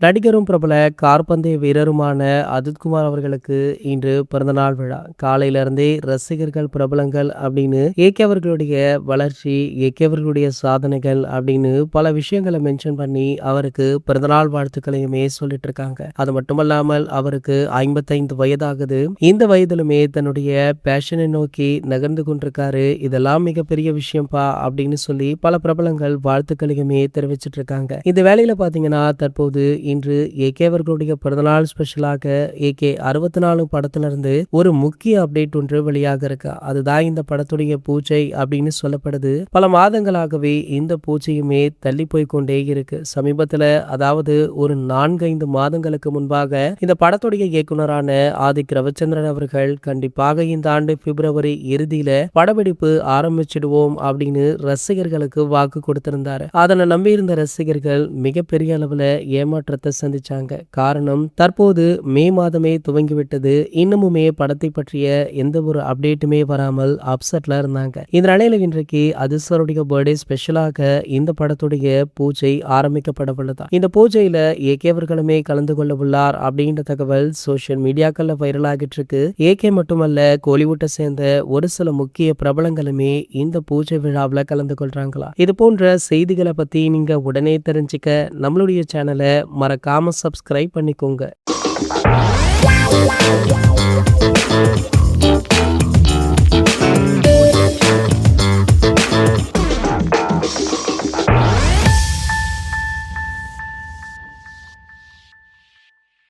நடிகரும் பிரபல காற்பந்தய வீரருமான அஜித்குமார் அவர்களுக்கு இன்று பிறந்தநாள் விழா. காலையிலிருந்தே ரசிகர்கள், பிரபலங்கள் அப்படின்னு ஏகே அவர்களுடைய வளர்ச்சி, ஏகே அவர்களுடைய சாதனைகள் அப்படின்னு பல விஷயங்களை மென்ஷன் பண்ணி அவருக்கு பிறந்தநாள் வாழ்த்துக்களையுமே சொல்லிட்டு இருக்காங்க. அது மட்டுமல்லாமல் அவருக்கு 55 வயதாகுது. இந்த வயதிலுமே தன்னுடைய பேஷனை நோக்கி நகர்ந்து கொண்டிருக்காரு. இதெல்லாம் மிகப்பெரிய விஷயம்பா அப்படின்னு சொல்லி பல பிரபலங்கள் வாழ்த்துக்களையுமே தெரிவிச்சிட்டு இருக்காங்க. இந்த வேலையில பாத்தீங்கன்னா தற்போது இன்று ஏகே அவர்களுடைய பிறந்தநாள் ஸ்பெஷலாக ஏகே 64 படத்துல இருந்து ஒரு முக்கிய அப்டேட் ஒன்று வெளியாக இருக்கு. அதுதான் இந்த படத்துடைய பூஜை அப்படின்னு சொல்லப்படுது. பல மாதங்களாகவே இந்த பூஜையுமே தள்ளி போய் கொண்டே இருக்கு. சமீபத்துல அதாவது ஒரு 4-5 மாதங்களுக்கு முன்பாக இந்த படத்துடைய இயக்குனரான ஆதிக் ரவிச்சந்திரன் அவர்கள் கண்டிப்பாக இந்த ஆண்டு பிப்ரவரி இறுதியில படப்பிடிப்பு ஆரம்பிச்சிடுவோம் அப்படின்னு ரசிகர்களுக்கு வாக்கு கொடுத்திருந்தாரு. அதனை நம்பியிருந்த ரசிகர்கள் மிகப்பெரிய அளவுல ஏமாற்றத்தை சந்திச்சாங்க. காரணம், தற்போது மே மாதமே துவங்கிவிட்டது. இன்னமுமே படத்தை பற்றிய எந்த ஒரு அப்டேட்டுமே வராமல் அப்செட்ல இருந்தாங்க. இந்த நிலையில இன்றைக்கு அதிர்ஷ்டருடைய பர்த்டே ஸ்பெஷலாக இந்த படத்துடைய பூஜை ஆரம்பிக்கப்பட உள்ளதா. இந்த பூஜையில ஏகே அவர்களுமே கலந்து கொள்ள உள்ளார் அப்படின்ற தகவல் சோசியல் மீடியாக்கள்ல வைரல் ஆகிட்டு இருக்கு. ஏகே மட்டுமல்ல, கோலிவுட்டை சேர்ந்த ஒரு சில முக்கிய பிரபலங்களுமே இந்த பூஜை விழாவில் கலந்து கொள்றாங்களா. இது போன்ற செய்திகளை பத்தி நீங்க உடனே தெரிஞ்சுக்க நம்மளுடைய சேனலை மறக்காம சப்ஸ்கிரைப் பண்ணிக்கோங்க.